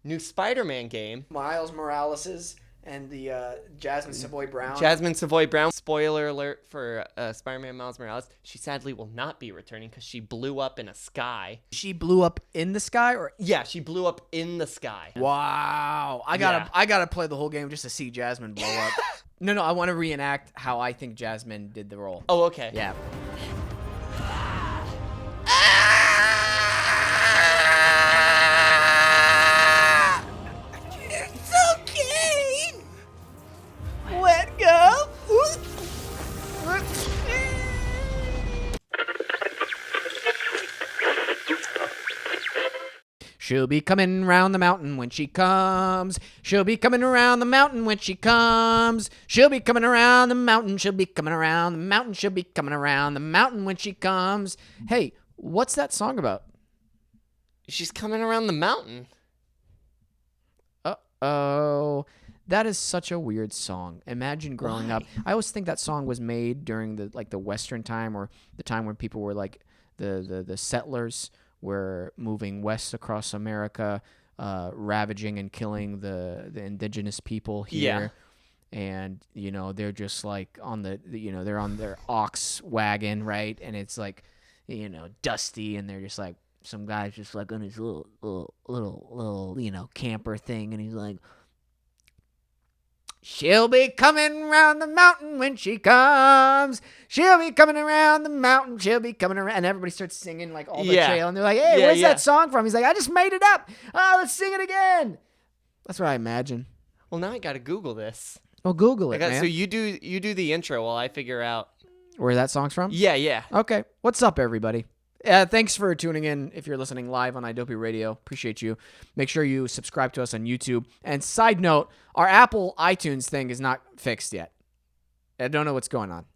new Spider-Man game. Miles Morales's and the Jasmine Savoy Brown. Jasmine Savoy Brown. Spoiler alert for Spider-Man Miles Morales. She sadly will not be returning because she blew up in a sky. She blew up in the sky, or Yeah, she blew up in the sky. wow! I gotta play the whole game just to see Jasmine blow up. No, I want to reenact how I think Jasmine did the role. Oh, okay. Yeah. It's okay. Let go. She'll be coming round the mountain when she comes. She'll be coming around the mountain when she comes. She'll be coming around the mountain. She'll be coming around the mountain. She'll be coming around the mountain when she comes. Hey, what's that song about? She's coming around the mountain. Uh-oh. That is such a weird song. Imagine growing up. I always think that song was made during the Western time, or the time when people were like the settlers were moving west across America, ravaging and killing the indigenous people here. Yeah. And, they're just like on they're on their ox wagon, right? And it's like, dusty, and they're just like, some guy's just like on his little camper thing, and he's like, she'll be coming round the mountain when she comes. She'll be coming around the mountain. She'll be coming around. And everybody starts singing like all the trail. And they're like, hey, where's that song from? He's like, I just made it up. Oh, let's sing it again. That's what I imagine. Well, now I got to Google this. Well, Google it, man. So you do the intro while I figure out where that song's from? Yeah. Okay. What's up, everybody? Thanks for tuning in. If you're listening live on iDopey Radio, appreciate you. Make sure you subscribe to us on YouTube. And side note, our Apple iTunes thing is not fixed yet. I don't know what's going on.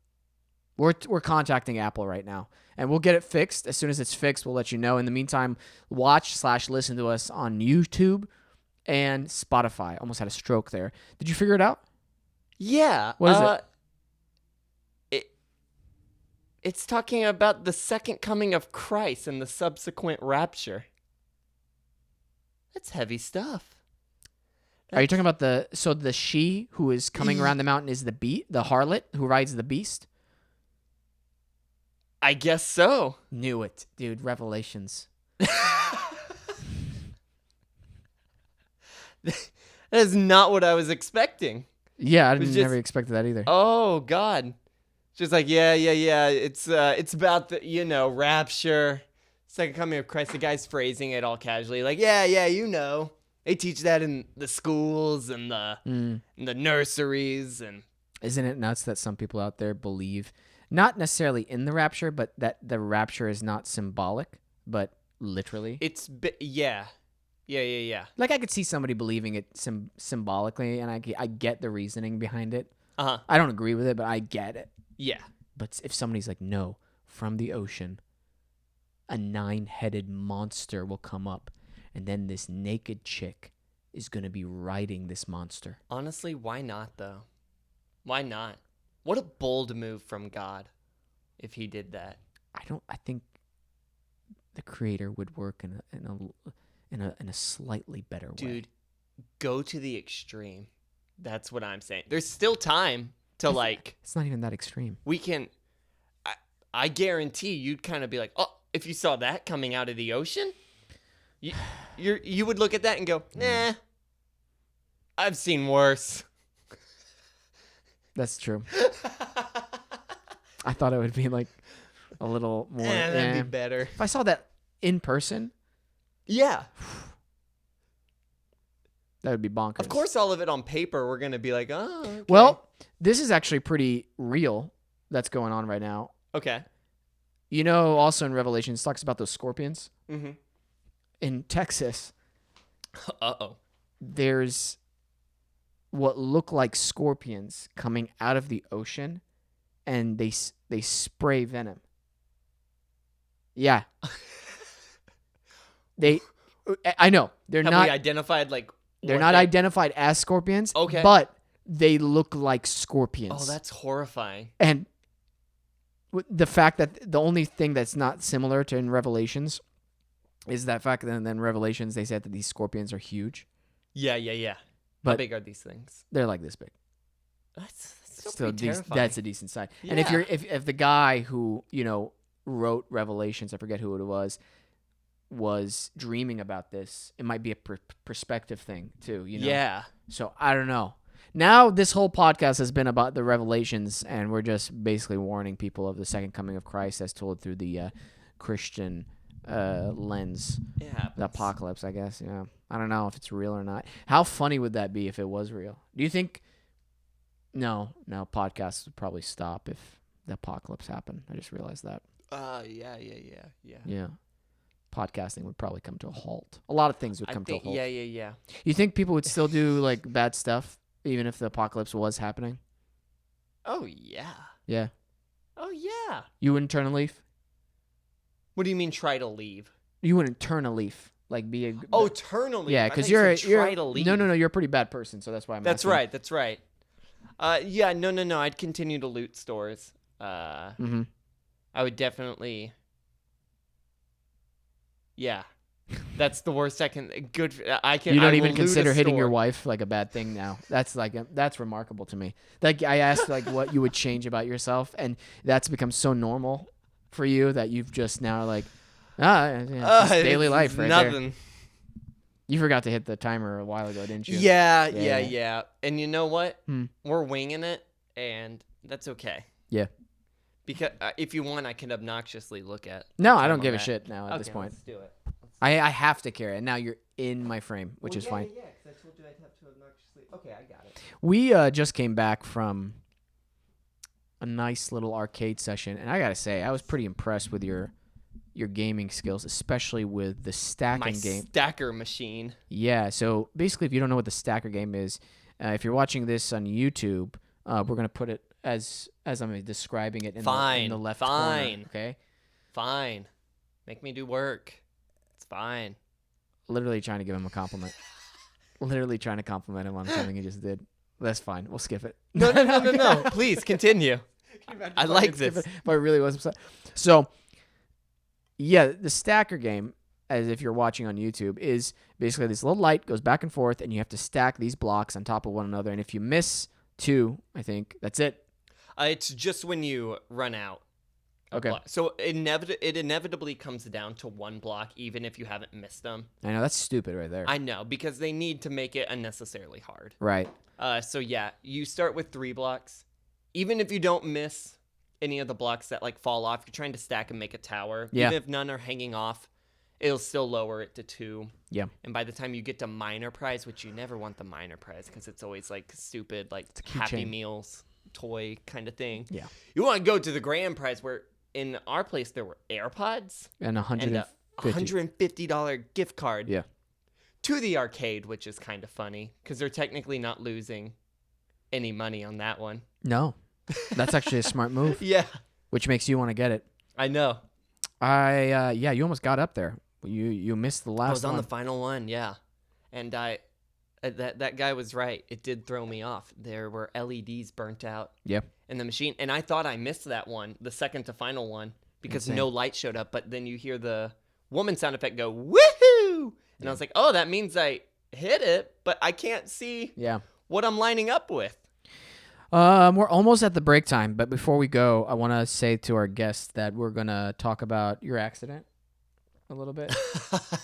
We're contacting Apple right now, and we'll get it fixed. As soon as it's fixed, we'll let you know. In the meantime, watch/listen to us on YouTube and Spotify. Almost had a stroke there. Did you figure it out? Yeah. What is it? It's talking about the second coming of Christ and the subsequent rapture. That's heavy stuff. Are you talking about the she who is coming around the mountain is the harlot who rides the beast? I guess so. Knew it, dude. Revelations. That is not what I was expecting. Yeah, I never expected that either. Oh, God. Just like, yeah. It's about the, rapture, second coming of Christ. The guy's phrasing it all casually. Like, yeah, They teach that in the schools and the nurseries. And isn't it nuts that some people out there believe, not necessarily in the rapture, but that the rapture is not symbolic, but literally? Yeah. Like, I could see somebody believing it symbolically, and I get the reasoning behind it. Uh-huh. I don't agree with it, but I get it. Yeah. But if somebody's like, no, from the ocean, a 9-headed monster will come up, and then this naked chick is going to be riding this monster. Honestly, why not, though? Why not? What a bold move from God if he did that. I think the creator would work in a slightly better way. Dude, go to the extreme. That's what I'm saying. There's still time to it's not even that extreme. We can, I guarantee you'd kind of be like, oh, if you saw that coming out of the ocean, you would look at that and go, nah, I've seen worse. That's true. I thought it would be like a little more. That'd be better. If I saw that in person. Yeah. That would be bonkers. Of course, all of it on paper, we're going to be like, oh, okay. Well, this is actually pretty real that's going on right now. Okay. Also in Revelations, it talks about those scorpions. Mm-hmm. In Texas, uh-oh, there's what look like scorpions coming out of the ocean, and they spray venom. Yeah. I know. They're Have not we identified, like... They're not identified as scorpions. Okay. But they look like scorpions. Oh, that's horrifying. And the fact that the only thing that's not similar to in Revelations is that fact that in Revelations they said that these scorpions are huge. Yeah. How But big are these things? they're like this big. That's Still still pretty terrifying. that's a decent size. And if Yeah. if the guy who wrote Revelations, I forget who it was dreaming about this, it might be a perspective thing too. Yeah. So I don't know. Now this whole podcast has been about the Revelations, and we're just basically warning people of the second coming of Christ as told through the Christian lens. It happens. The apocalypse, I guess. Yeah. I don't know if it's real or not. How funny would that be if it was real? Do you think? No, podcasts would probably stop if the apocalypse happened. I just realized that. Yeah. Yeah. Podcasting would probably come to a halt. A lot of things would come to a halt. Yeah. You think people would still do like bad stuff even if the apocalypse was happening? Oh yeah. Yeah. Oh yeah. You wouldn't turn a leaf? What do you mean try to leave? You wouldn't turn a leaf. Like be a Turn a leaf. Yeah, I because thought you you're said try to leave. No, you're a pretty bad person, so that's why I'm That's asking. That's right. Yeah, no. I'd continue to loot stores. Mm-hmm. I would definitely. Yeah, that's the worst. I can. Good. I can. You don't I even will loot a consider hitting your store. wife like a bad thing now. That's that's remarkable to me. Like I asked like what you would change about yourself, and that's become so normal for you that you've just now like it's daily life right there. Nothing. You forgot to hit the timer a while ago, didn't you? Yeah. And you know what? Hmm. We're winging it, and that's okay. Yeah. Because if you want, I can obnoxiously look at. No, the I time don't on give a that. shit now at this Okay, point. let's do it. I have to carry it. Now you're in my frame, which is fine. Yeah, because I told you I'd have to obnoxiously. Okay, I got it. We just came back from a nice little arcade session, and I gotta say, I was pretty impressed with your gaming skills, especially with the stacking My game. stacker machine. Yeah, so basically, if you don't know what the stacker game is, if you're watching this on YouTube, we're gonna put it as I'm describing it in the left corner. Okay. Fine. Make me do work. It's fine. Literally trying to give him a compliment. Literally trying to compliment him on something he just did. That's fine. We'll skip it. No. Please continue. I like this. But I really was upset. So, yeah, the stacker game, as if you're watching on YouTube, is basically this little light goes back and forth, and you have to stack these blocks on top of one another. And if you miss two, I think that's it. It's just when you run out. Okay. So it inevitably comes down to one block, even if you haven't missed them. I know that's stupid right there. I know, because they need to make it unnecessarily hard. Right. So yeah, you start with 3 blocks. Even if you don't miss any of the blocks that like fall off, you're trying to stack and make a tower. Yeah. Even if none are hanging off, it'll still lower it to 2. Yeah. And by the time you get to minor prize, which you never want the minor prize because it's always like stupid, like Happy Meals toy kind of thing. Yeah. You want to go to the grand prize where in our place there were AirPods And and a $150 gift card. Yeah. To the arcade, which is kind of funny because they're technically not losing any money on that one. No. That's actually a smart move, Yeah, which makes you want to get it. I know. Yeah, you almost got up there. You missed the last I was on one. the final one, yeah. And that guy was right. It did throw me off. There were LEDs burnt out Yep. in the machine, and I thought I missed that one, the second to final one, because Insane. no light showed up. But then you hear the woman sound effect go woohoo, and I was like, oh, that means I hit it, but I can't see Yeah. what I'm lining up with. We're almost at the break time, but before we go, I want to say to our guests that we're gonna talk about your accident a little bit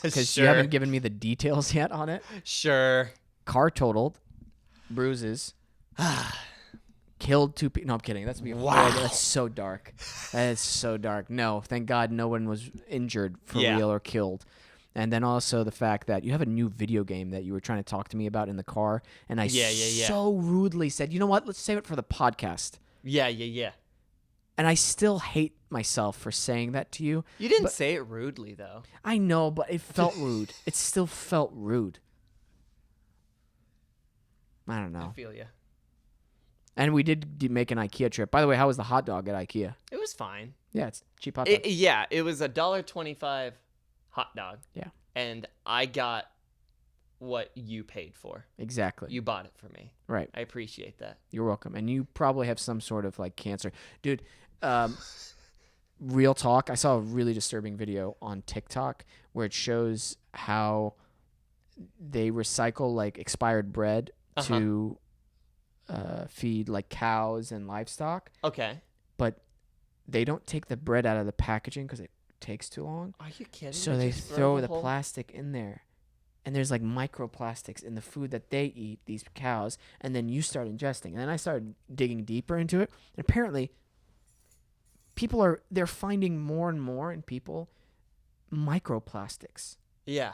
because you haven't given me the details yet on it. Sure. Car totaled, bruises, killed 2 people. No, I'm kidding. That's That's so dark. That is so dark. No, thank God, no one was injured for real or killed. And then also the fact that you have a new video game that you were trying to talk to me about in the car, and I so rudely said, you know what, let's save it for the podcast. Yeah. And I still hate myself for saying that to you. You didn't say it rudely, though. I know, but it felt rude. It still felt rude. I don't know. I feel you. And we did make an IKEA trip. By the way, how was the hot dog at IKEA? It was fine. Yeah, it's cheap hot dog. It was $1.25 hot dog. Yeah. And I got what you paid for. Exactly. You bought it for me. Right. I appreciate that. You're welcome. And you probably have some sort of like cancer. Dude, real talk, I saw a really disturbing video on TikTok where it shows how they recycle like expired bread to feed like cows and livestock. Okay. But they don't take the bread out of the packaging because it takes too long. Are you kidding? So they just throw the whole... plastic in there. And there's like microplastics in the food that they eat, these cows, and then you start ingesting. And then I started digging deeper into it. And apparently they're finding more and more in people microplastics. Yeah.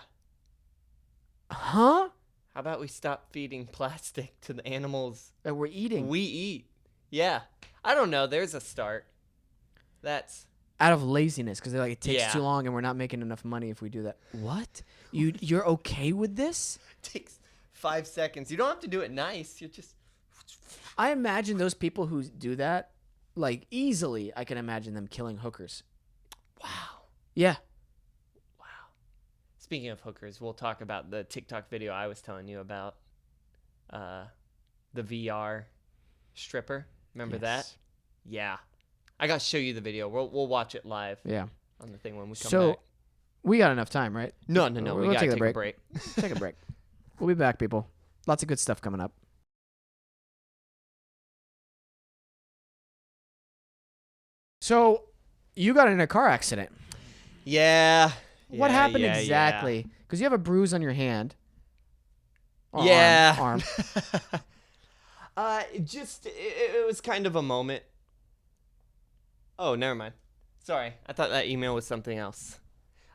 Huh? How about we stop feeding plastic to the animals That we're eating. we eat? Yeah. I don't know. There's a start. That's Out of laziness, because they're like, it takes Yeah. too long and we're not making enough money if we do that. What? You're okay with this? takes 5 seconds. You don't have to do it nice. You're just I imagine those people who do that, like easily, I can imagine them killing hookers. wow. Yeah. Wow. Speaking of hookers, we'll talk about the TikTok video I was telling you about. The VR stripper. Remember that? Yeah. I got to show you the video. We'll watch it live Yeah. on the thing when we come So back. we got enough time, right? No. We'll We got to take a take a break. break. Take a break. We'll be back, people. Lots of good stuff coming up. So you got in a car accident. Yeah. What happened yeah. exactly? Because you have a bruise on your hand. Or Yeah. Arm. It was kind of a moment. Oh, never mind. Sorry. I thought that email was something else.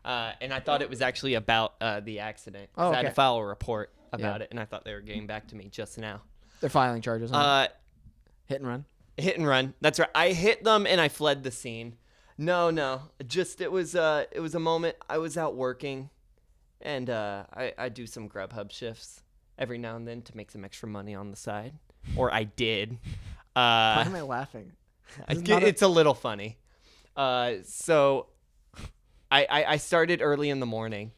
And I thought it was actually about the accident. 'Cause I had to file a report about it, and I thought they were getting back to me just now. They're filing charges on it. Hit and run. Hit and run. That's right. I hit them and I fled the scene. No. Just it was a moment. I was out working, and I do some Grubhub shifts every now and then to make some extra money on the side, or I did. Why am I laughing? It's a little funny. So I started early in the morning.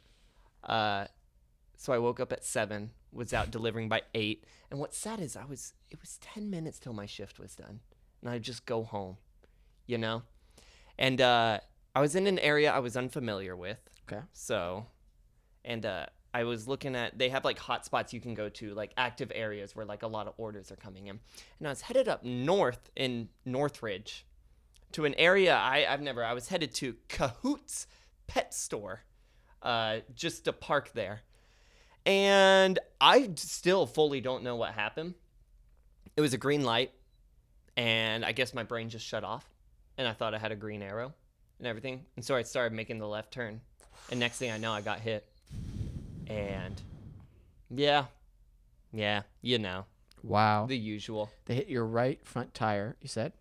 So I woke up at 7, was out delivering by 8. And what's sad is it was 10 minutes till my shift was done. And I'd just go home, you know? And I was in an area I was unfamiliar with. Okay. So, and I was looking at, they have like hotspots you can go to, like active areas where like a lot of orders are coming in. And I was headed up north in Northridge to an area I was headed to Cahoot's Pet Store, just to park there. And I still fully don't know what happened. It was a green light, and I guess my brain just shut off, and I thought I had a green arrow and everything. And so I started making the left turn, and next thing I know, I got hit. And yeah, you know. Wow. The usual. They hit your right front tire, you said?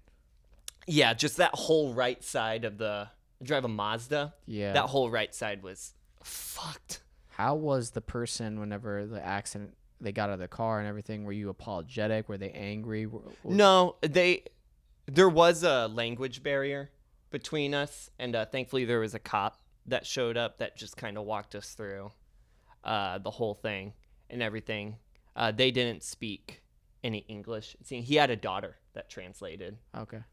Yeah, just that whole right side of I drive a Mazda. Yeah. That whole right side was fucked. How was the person whenever the accident, they got out of the car and everything? Were you apologetic? Were they angry? No, there was a language barrier between us, and thankfully there was a cop that showed up that just kind of walked us through the whole thing and everything. They didn't speak any English. See, he had a daughter that translated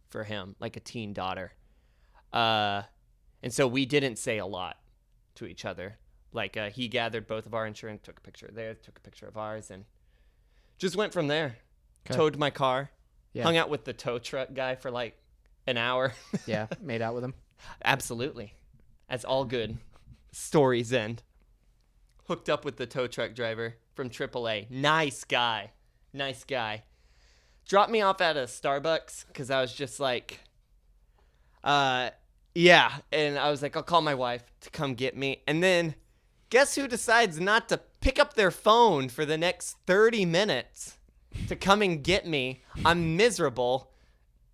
for him, like a teen daughter. And so we didn't say a lot to each other. Like, he gathered both of our insurance, took a picture of theirs, took a picture of ours, and just went from there. Okay. Towed my car. Yeah. Hung out with the tow truck guy for like an hour. Yeah, made out with him. Absolutely. As all good stories end. Hooked up with the tow truck driver from AAA. Nice guy. Dropped me off at a Starbucks because I was just like, yeah. And I was like, I'll call my wife to come get me. And then guess who decides not to pick up their phone for the next 30 minutes to come and get me? I'm miserable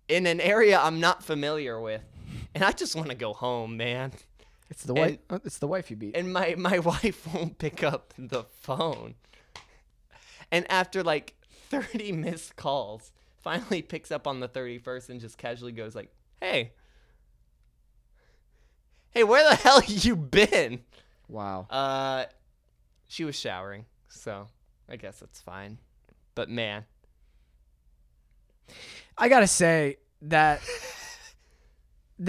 in an area I'm not familiar with. And I just want to go home, man. It's the wife. It's the wife you beat. And my wife won't pick up the phone. And after like 30 missed calls, finally picks up on the 31st and just casually goes like, hey, where the hell you been? Wow. She was showering, so I guess that's fine. But man, I gotta say that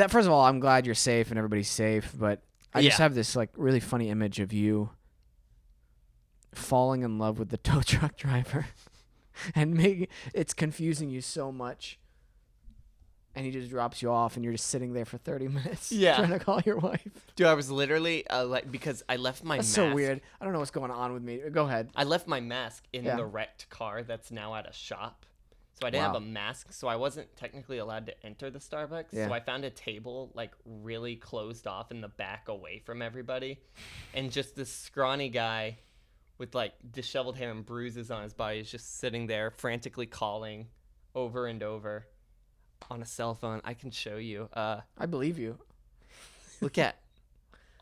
first of all, I'm glad you're safe and everybody's safe, but I just have this like really funny image of you falling in love with the tow truck driver and making it's confusing you so much. And he just drops you off, and you're just sitting there for 30 minutes Yeah. trying to call your wife. Dude, I was literally because I left my That's mask. so weird. I don't know what's going on with me. Go ahead. I left my mask in Yeah. the wrecked car that's now at a shop. So I didn't have Wow. a mask, so I wasn't technically allowed to enter the Starbucks. Yeah. So I found a table like really closed off in the back away from everybody. And just this scrawny guy with like disheveled hair and bruises on his body is just sitting there frantically calling over and over on a cell phone. I can show you. I believe you. Look at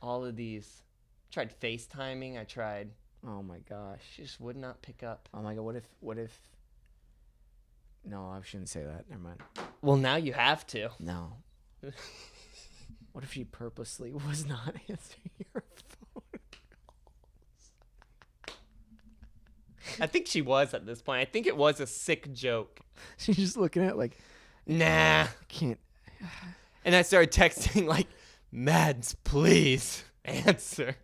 all of these. I tried FaceTiming. I tried. Oh my gosh. She just would not pick up. Oh my god. What if? No, I shouldn't say that. Never mind. Well, now you have to. No. What if she purposely was not answering your phone? I think she was at this point. I think it was a sick joke. She's just looking at it like, Nah. can't. And I started texting like, Mads, please answer.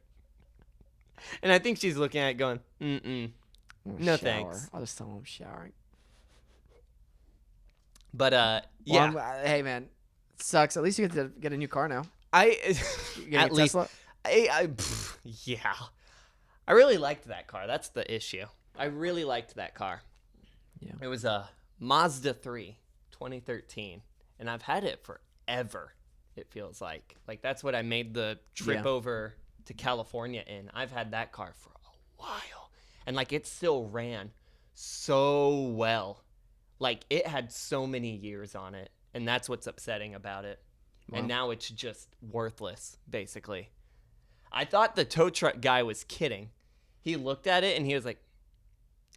And I think she's looking at it going, mm-mm. No, Shower. thanks. I'll just tell him I'm showering. But, Well, yeah. hey, man. It sucks. At least you get to get a new car now. I, You get at a least, Tesla? yeah. I really liked that car. That's the issue. I really liked that car. Yeah. It was a Mazda 3, 2013. And I've had it forever, it feels like. Like, that's what I made the trip Yeah. over to California in. I've had that car for a while. And, like, it still ran so well. Like, it had so many years on it. And that's what's upsetting about it. Wow. And now it's just worthless, basically. I thought the tow truck guy was kidding. He looked at it and he was like,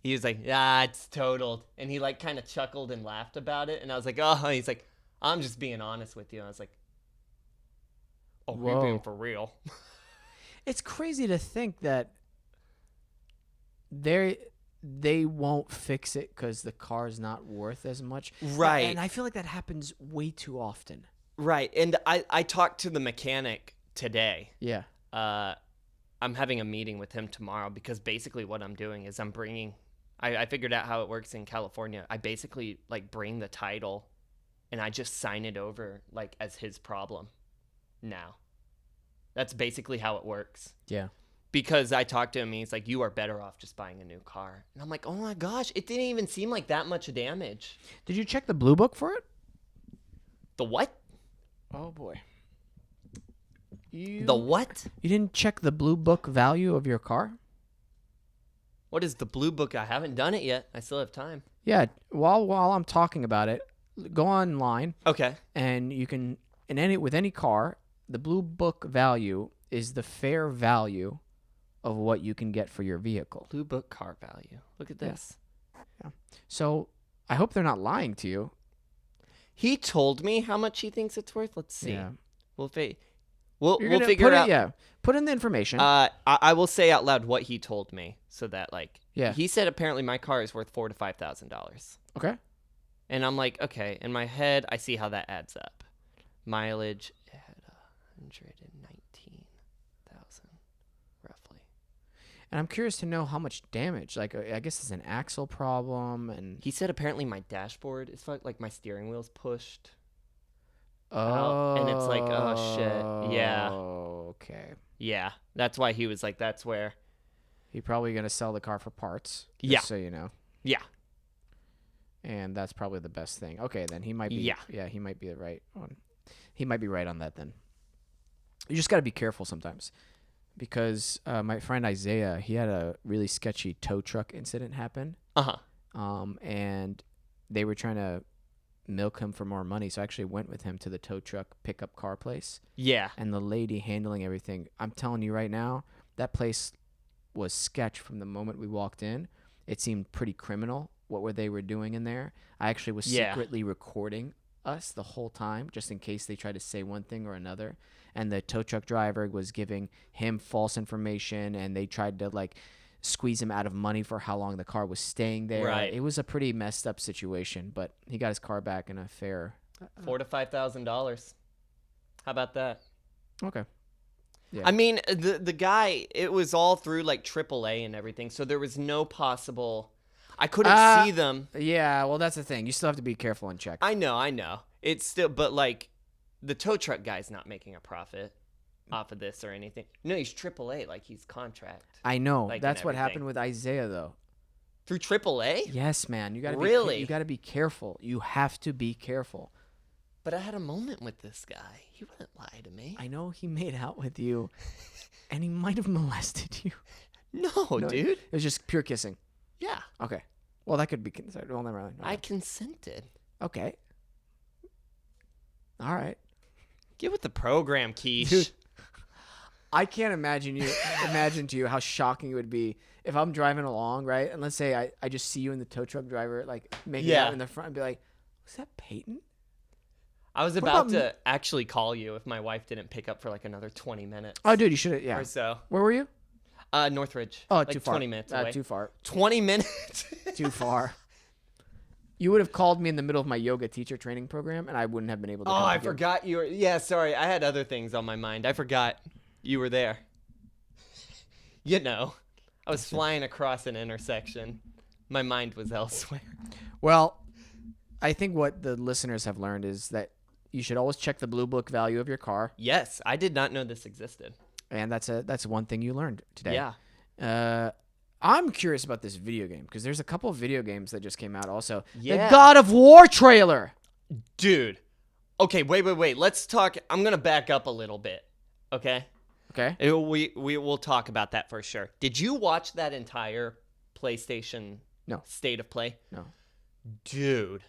yeah, it's totaled. And he like kind of chuckled and laughed about it. And I was like, oh, he's like, I'm just being honest with you. And I was like, oh, you're Whoa. being for real. It's crazy to think that they won't fix it because the car's not worth as much. Right. And I feel like that happens way too often. Right. And I talked to the mechanic today. Yeah. I'm having a meeting with him tomorrow because basically what I'm doing is I'm bringing, I figured out how it works in California. I basically like bring the title and I just sign it over like as his problem now. That's basically how it works. Yeah. Because I talked to him and he's like, you are better off just buying a new car. And I'm like, oh my gosh, it didn't even seem like that much damage. Did you check the blue book for it? The what? Oh boy. The what? You didn't check the blue book value of your car? What is the blue book? I haven't done it yet. I still have time. Yeah. While I'm talking about it, go online Okay. and you can with any car, the blue book value is the fair value of what you can get for your vehicle. Blue book car value. Look at this. So I hope they're not lying to you. He told me how much he thinks it's worth. Let's see. Yeah. We'll You're we'll gonna figure put it out. Yeah. Put in the information. I will say out loud what he told me so that like Yeah. he said apparently my car is worth $4,000 to $5,000. Okay. And I'm like, okay, in my head I see how that adds up. Mileage at 119,000 roughly. And I'm curious to know how much damage. Like, I guess it's an axle problem, and He said apparently my dashboard is fucked, like my steering wheel's pushed. oh, and it's like, oh, shit. Yeah. Okay. Yeah, that's why he was like, that's where. He's probably gonna sell the car for parts. Just Yeah. So you know. Yeah. And that's probably the best thing. Okay, then he might be. Yeah. Yeah, he might be right on. He might be right on that then. You just got to be careful sometimes, because my friend Isaiah, he had a really sketchy tow truck incident happen. And they were trying to milk him for more money, so I actually went with him to the tow truck pickup car place. Yeah. And the lady handling everything, I'm telling you right now, that place was sketch from the moment we walked in. It seemed pretty criminal what they were doing in there. I actually was Yeah. secretly recording us the whole time just in case they tried to say one thing or another. And the tow truck driver was giving him false information, and they tried to like squeeze him out of money for how long the car was staying there. Right. It was a pretty messed up situation, but he got his car back in a fair. $4,000 to $5,000. How about that? Okay. Yeah. I mean, the guy, it was all through like AAA and everything, so there was no possible. I couldn't see them. Yeah, well, that's the thing. You still have to be careful and check. I know. It's still, but like, the tow truck guy's not making a profit off of this or anything. No, he's AAA, like he's contract. I know. Like, That's and what everything. happened with Isaiah, though. Through AAA? Yes, man. You gotta Really? you gotta be careful. You have to be careful. But I had a moment with this guy. He wouldn't lie to me. I know he made out with you, and he might have molested you. No, dude. It was just pure kissing. Yeah. Okay. Well, that could be considered. Well, never mind. I consented. Okay. All right. Get with the program, Keish. Dude. I can't imagine to you how shocking it would be if I'm driving along, right? And let's say I just see you in the tow truck driver, like, making out in the front and be like, was that Peyton? I was about to actually call you if my wife didn't pick up for like another 20 minutes. Oh, dude, you should have, yeah. Or so. Where were you? Northridge. Oh, like too far. 20 minutes away. Too far. 20 minutes? Too far. You would have called me in the middle of my yoga teacher training program, and I wouldn't have been able to. Oh, come I with you. forgot you were. Yeah, sorry. I had other things on my mind. I forgot you were there. You know, I was flying across an intersection. My mind was elsewhere. Well, I think what the listeners have learned is that you should always check the blue book value of your car, Yes, I did not know this existed. and that's one thing you learned today. Yeah. I'm curious about this video game because there's a couple of video games that just came out. Also, Yeah. the God of War trailer. Dude. Okay, wait. Let's talk. I'm going to back up a little bit. Okay? Okay. We will talk about that for sure. Did you watch that entire PlayStation No. State of Play? No. Dude.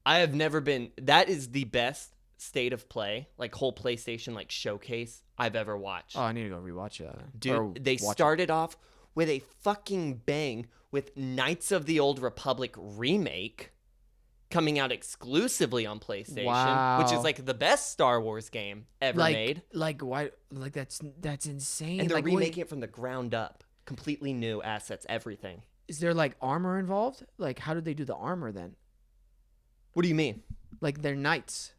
I have never been. That is the best State of Play, like whole PlayStation like showcase I've ever watched. Oh, I need to go rewatch that. Dude, they started off with a fucking bang with Knights of the Old Republic remake coming out exclusively on PlayStation, which Wow. is like the best Star Wars game ever made. Like why? Like that's insane. And they're like, remaking it from the ground up. Completely new assets, everything. Is there like armor involved? Like, how did they do the armor then? What do you mean? Like they're knights.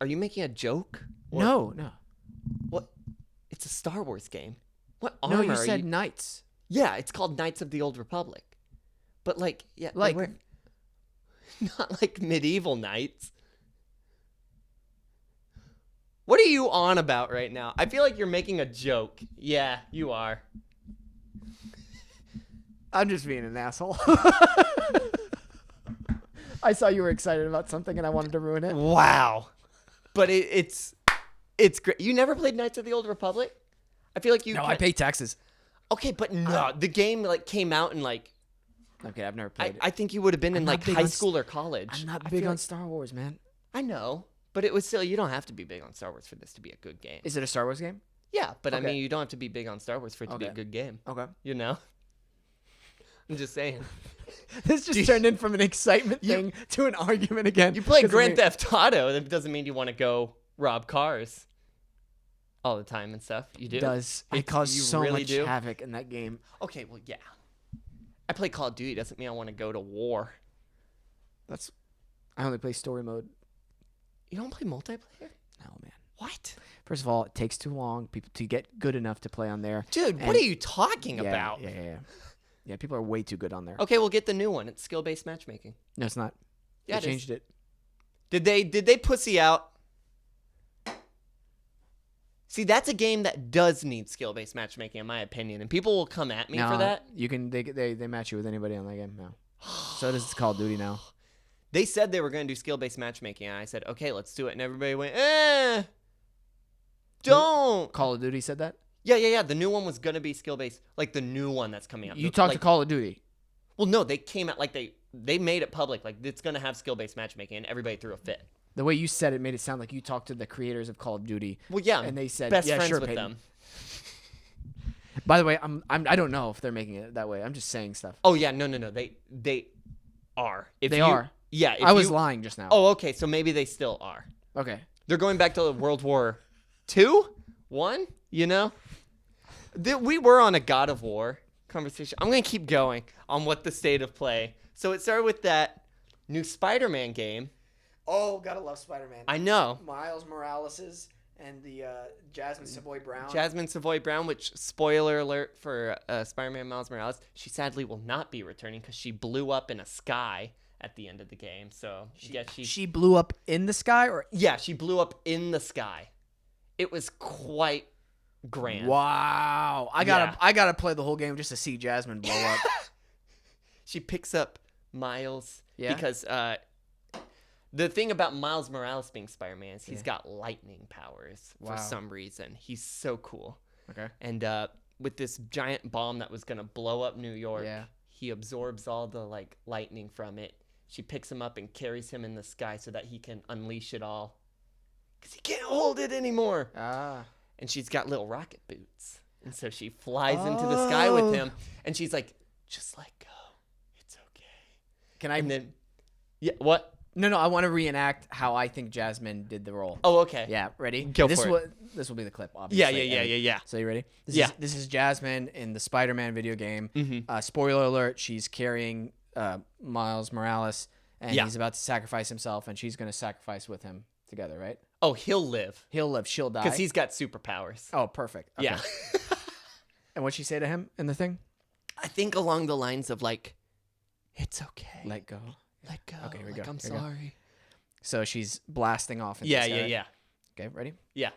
Are you making a joke? No. What? It's a Star Wars game. What No, armor you are said knights. Yeah, it's called Knights of the Old Republic. But like, yeah, they Like- wear- not like medieval knights. What are you on about right now? I feel like you're making a joke. Yeah, you are. I'm just being an asshole. I saw you were excited about something and I wanted to ruin it. Wow. But it's great. You never played Knights of the Old Republic? I feel like you. No, I pay taxes. Okay, but no, the game like came out in like Okay, I've never played it. I think you would have been in I'm not like big high on school or college. I'm not I big feel on like- Star Wars, man. I know, but it was still. You don't have to be big on Star Wars for this to be a good game. Is it a Star Wars game? Yeah, but I Okay. mean, you don't have to be big on Star Wars for it to be a Okay. good game. Okay. You know. I'm just saying. This just turned in from an excitement thing to an argument again. You play 'Cause of Grand me. Theft Auto. That doesn't mean you want to go rob cars all the time and stuff. You do. It does. It You causes so really much do? havoc in that game. Okay, well, yeah. I play Call of Duty. Doesn't mean I want to go to war. I only play story mode. You don't play multiplayer? No, man. What? First of all, it takes too long people to get good enough to play on there. Dude, what And- are you talking about? Yeah. Yeah, people are way too good on there. Okay, we'll get the new one. It's skill-based matchmaking. No, it's not. Yeah, They it is. changed it. Did they pussy out? See, that's a game that does need skill-based matchmaking, in my opinion, and people will come at me for that. You can they match you with anybody on that game now. So does Call of Duty now. They said they were going to do skill-based matchmaking, and I said, okay, let's do it. And everybody went, don't. Call of Duty said that? Yeah. The new one was going to be skill-based, like the new one that's coming out. You talked to like, Call of Duty. Well, no, they came out, like they made it public, like it's going to have skill-based matchmaking, and everybody threw a fit. The way you said it made it sound like you talked to the creators of Call of Duty. Well, yeah, And they said, best yeah, friends sure, with Peyton. them. By the way, I don't know if they're making it that way. I'm just saying stuff. Oh, yeah, no, they are. If They you- are. Yeah. I was lying just now. Oh, okay, so maybe they still are. Okay. They're going back to World War II? 1? You know? We were on a God of War conversation. I'm going to keep going on what the state of play. So it started with that new Spider-Man game. Oh, gotta love Spider-Man. I know. Miles Morales's and the Jasmine Savoy Brown. Jasmine Savoy Brown, which, spoiler alert for Spider-Man Miles Morales, she sadly will not be returning because she blew up in a sky at the end of the game. So she blew up in the sky, or yeah, she blew up in the sky. It was quite grand. wow! I gotta play the whole game just to see Jasmine blow up. She picks up Miles Yeah? because the thing about Miles Morales being Spider-Man is he's got lightning powers for some reason. He's so cool. Okay. And with this giant bomb that was gonna blow up New York, he absorbs all the like lightning from it. She picks him up and carries him in the sky so that he can unleash it all. Because he can't hold it anymore. Ah. And she's got little rocket boots. And so she flies into the sky with him. And she's like, just let go. It's okay. Can I? And then, yeah, what? No. I want to reenact how I think Jasmine did the role. Oh, okay. Yeah. Ready? Go this for it. This will be the clip, obviously. Yeah. So you ready? This is Jasmine in the Spider-Man video game. Mm-hmm. Spoiler alert: she's carrying Miles Morales, and he's about to sacrifice himself, and she's going to sacrifice with him together, right? Oh, he'll live. He'll live. She'll die. Because he's got superpowers. Oh, perfect. Okay. Yeah. And what'd she say to him in the thing? I think along the lines of like, it's okay. Let go. Let go. Okay, here we like, go. I'm Here we go. sorry. So she's blasting off. Into the sky. Yeah. Okay, ready? Yeah.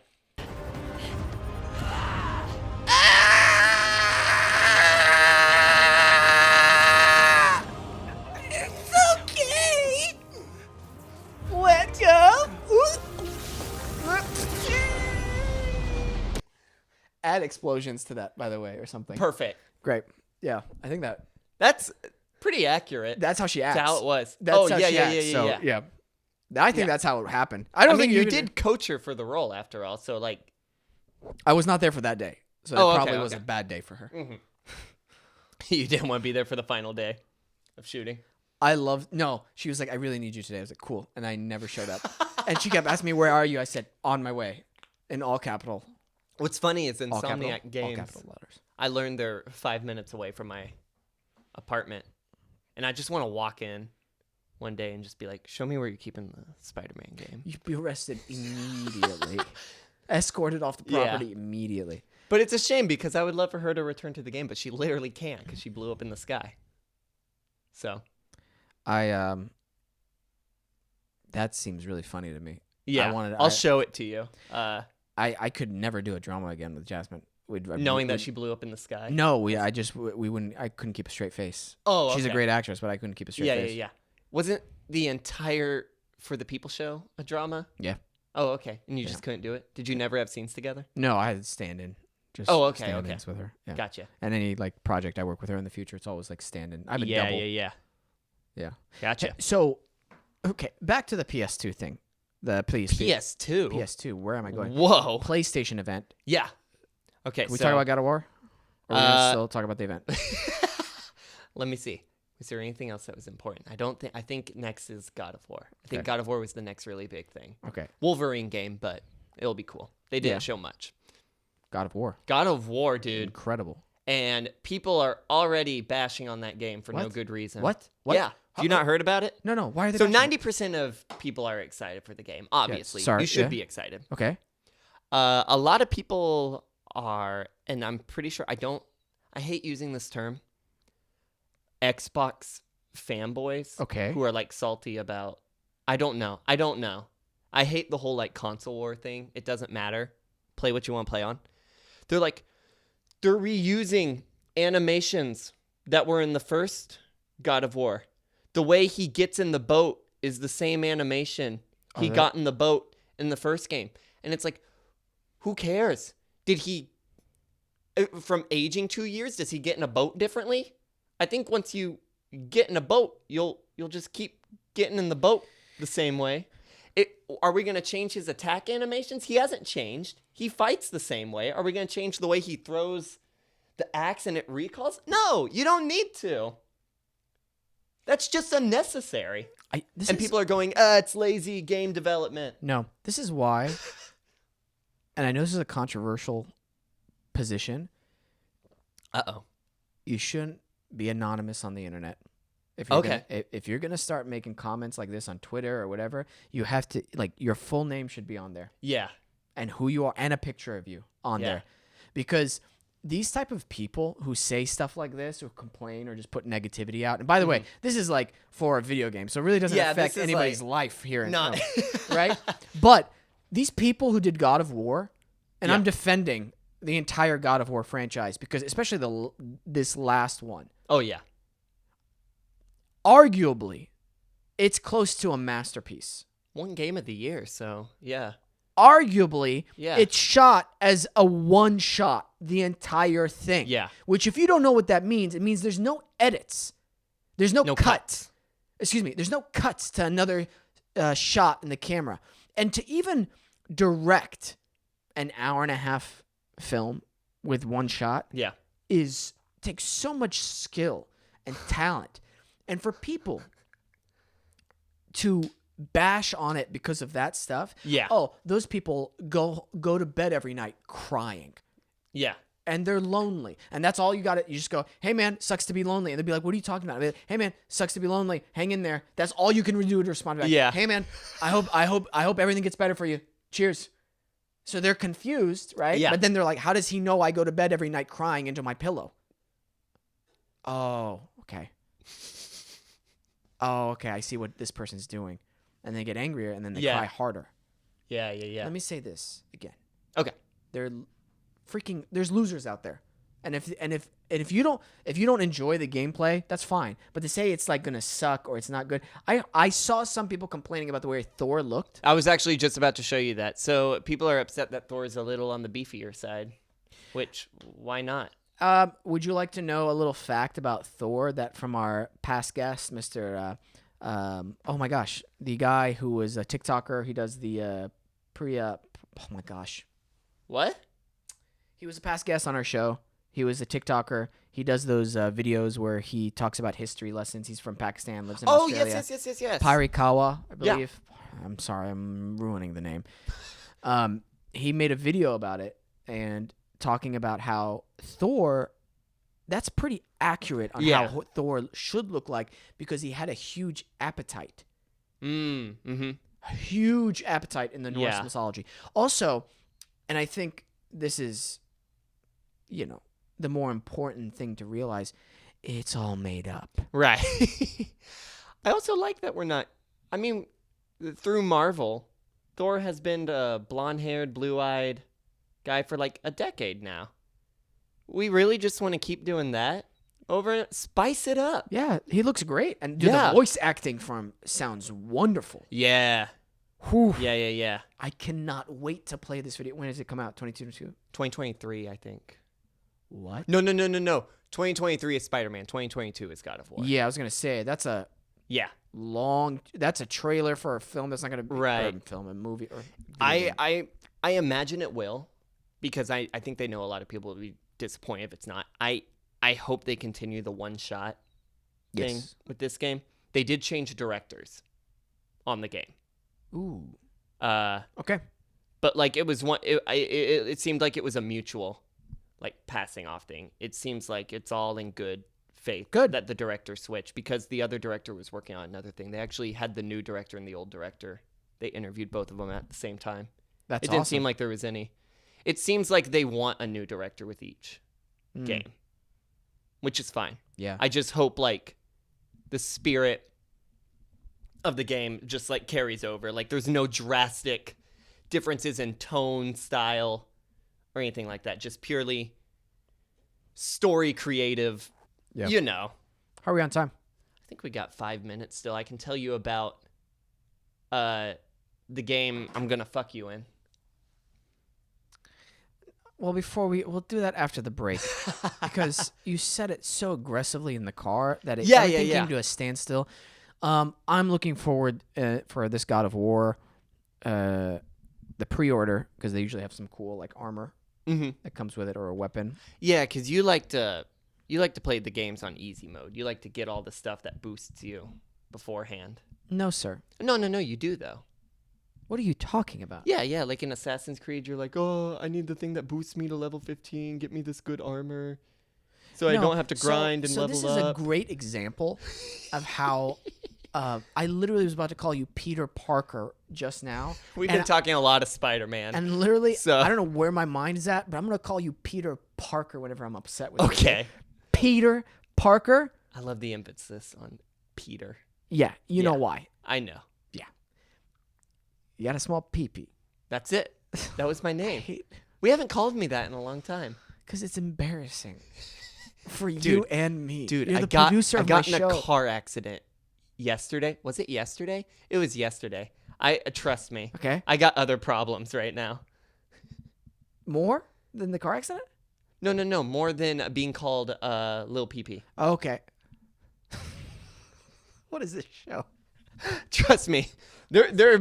It's okay. Let go. Add explosions to that, by the way, or something. Perfect. Great. Yeah, I think That's pretty accurate. that's how she acts. That's how it was. That's how yeah, she yeah, acts. yeah, yeah, So, yeah. I think that's how it happened. I don't I mean, think you even- did coach her for the role after all, so like. I was not there for that day, so it Oh, okay, probably was a okay. bad day for her. You didn't want to be there for the final day of shooting. No, she was like, I really need you today. I was like, cool. And I never showed up. And she kept asking me, where are you? I said, on my way. In all capital. What's funny is All capital. Insomniac All Games. capital letters. I learned they're 5 minutes away from my apartment, and I just want to walk in one day and just be like, "Show me where you're keeping the Spider-Man game." You'd be arrested immediately. Escorted off the property immediately. But it's a shame because I would love for her to return to the game, but she literally can't because she blew up in the sky. So. That seems really funny to me. Yeah, I'll show it to you. I could never do a drama again with Jasmine. Knowing that she blew up in the sky. No, we wouldn't. I couldn't keep a straight face. Oh, she's a okay. great actress, but I couldn't keep a straight face. Yeah. Wasn't the entire For the People show a drama? Yeah. Oh, okay. And you just couldn't do it? Did you never have snes together? No, I had stand-in. Just okay. stand-ins with her. Yeah. Gotcha. And any like project I work with her in the future, it's always like stand-in. I've been double. Yeah. Yeah. Gotcha. So, okay, back to the PS2 thing. The PS2? PS2. Where am I going? Whoa. PlayStation event. Yeah. Okay, Can we talk about God of War? Or are we gonna still talk about the event? Let me see. Was there anything else that was important? I think next is God of War. I think God of War was the next really big thing. Okay. Wolverine game, but it'll be cool. They didn't show much. God of War. God of War, dude. Incredible. And people are already bashing on that game for no What? good reason. What? Yeah. Have you not heard about it? No. Why are they So bashing? 90% of people are excited for the game. Obviously. sorry, You should yeah. be excited. Okay. A lot of people are, and I'm pretty sure I hate using this term, Xbox fanboys. Okay. Who are like salty about, I don't know. I hate the whole like console war thing. It doesn't matter. Play what you want to play on. They're reusing animations that were in the first God of War. The way he gets in the boat is the same animation he got in the boat in the first game. And it's like, who cares? Did he, from aging 2 years, does he get in a boat differently? I think once you get in a boat, you'll just keep getting in the boat the same way. Are we going to change his attack animations? He hasn't changed. He fights the same way. Are we going to change the way he throws the axe and it recalls? No, you don't need to. That's just unnecessary. People are going, it's lazy game development. No, this is why, and I know this is a controversial position. Uh-oh. You shouldn't be anonymous on the internet. If you're Okay. if you're gonna start making comments like this on Twitter or whatever, you have to like your full name should be on there Yeah. and who you are and a picture of you on Yeah. there, because these type of people who say stuff like this or complain or just put negativity out. And by the way, this is like for a video game, so it really doesn't Yeah, affect this is anybody's like life here, not- right? But these people who did God of War, and Yeah. I'm defending the entire God of War franchise because especially this last one, Oh yeah. arguably, it's close to a masterpiece. One game of the year, so yeah. Arguably, Yeah. it's shot as a one shot, the entire thing. Yeah. Which, if you don't know what that means, it means there's no edits. There's no, No cut. cuts. Excuse me. There's no cuts to another shot in the camera. And to even direct an hour and a half film with one shot Yeah. takes so much skill and talent. And for people to bash on it because of that stuff. Yeah. Oh, those people go to bed every night crying. Yeah. And they're lonely. And that's all you got to you just go, "Hey man, sucks to be lonely." And they'll be like, "What are you talking about?" Like, "Hey man, sucks to be lonely. Hang in there." That's all you can do to respond back. Yeah. "Hey man, I hope everything gets better for you. Cheers." So they're confused, right? Yeah. But then they're like, "How does he know I go to bed every night crying into my pillow?" Oh, okay. Oh, okay. I see what this person's doing. And they get angrier and then they Yeah. cry harder. Yeah. Yeah. Yeah. Let me say this again. Okay. There's losers out there. And if you don't enjoy the gameplay, that's fine. But to say it's like gonna suck or it's not good, I saw some people complaining about the way Thor looked. I was actually just about to show you that. So people are upset that Thor is a little on the beefier side, which why not? Would you like to know a little fact about Thor that from our past guest, Mr. Oh my gosh, the guy who was a TikToker, he does the oh my gosh. What? He was a past guest on our show. He was a TikToker. He does those videos where he talks about history lessons. He's from Pakistan, lives in Australia. Yes. Parikawa, I Yeah. believe. I'm sorry, I'm ruining the name. He made a video about it and talking about how Thor, that's pretty accurate on Yeah. how Thor should look like because he had a huge appetite. Mm-hmm. A huge appetite in the Norse Yeah. mythology. Also, and I think this is, the more important thing to realize, it's all made up. Right. I also like that we're not. I mean, through Marvel, Thor has been a blonde-haired, blue-eyed guy for like a decade now. We really just want to keep doing that spice it up. Yeah, he looks great. And Yeah. the voice acting from sounds wonderful. Yeah. Whew. Yeah. I cannot wait to play this video. When does it come out? 2022? 2023, I think. What? No. 2023 is Spider-Man. 2022 is God of War. Yeah, I was going to say, that's a Yeah. that's a trailer for a film that's not going to be Right. a movie. Or video game. I imagine it will, because I think they know a lot of people will be disappointed if it's not. I hope they continue the one-shot thing Yes. with this game. They did change directors on the game. Ooh. Uh, Okay. but like it was one. It seemed like it was a mutual, like passing off thing. It seems like it's all in good faith. Good. That the director switched because the other director was working on another thing. They actually had the new director and the old director. They interviewed both of them at the same time. That's It didn't awesome. seem like there was any. It seems like they want a new director with each Mm. game, which is fine. Yeah. I just hope like the spirit of the game just like carries over. Like there's no drastic differences in tone, style, or anything like that. Just purely story creative. Yeah. How How are we on time? I think we got 5 minutes still. I can tell you about the game I'm gonna fuck you in. Well, we'll do that after the break because you said it so aggressively in the car that everything came to a standstill. I'm looking forward for this God of War, the pre-order, because they usually have some cool like armor that comes with it or a weapon. Yeah, because you like to play the games on easy mode. You like to get all the stuff that boosts you beforehand. No, sir. No, you do though. What are you talking about? Yeah, like in Assassin's Creed, you're like, oh, I need the thing that boosts me to level 15, get me this good armor. so I No, don't have to so- grind and so level this is a up. great example of how I literally was about to call you Peter Parker just now. We've and been talking a lot of Spider-Man. And literally, So- I don't know where my mind is at, but I'm going to call you Peter Parker whenever I'm upset with you. Okay. Peter Parker? I love the emphasis on Peter. Yeah, you know Yeah. why. I know. You got a small pee-pee. That's it. That was my name. We haven't called me that in a long time. Because it's embarrassing for you Dude, and me. Dude, You're I the got producer I of got my in show. a car accident yesterday. Was it yesterday? It was yesterday. Trust me. Okay. I got other problems right now. More than the car accident? No. More than being called Lil PP. Okay. What is this show? Trust me. There are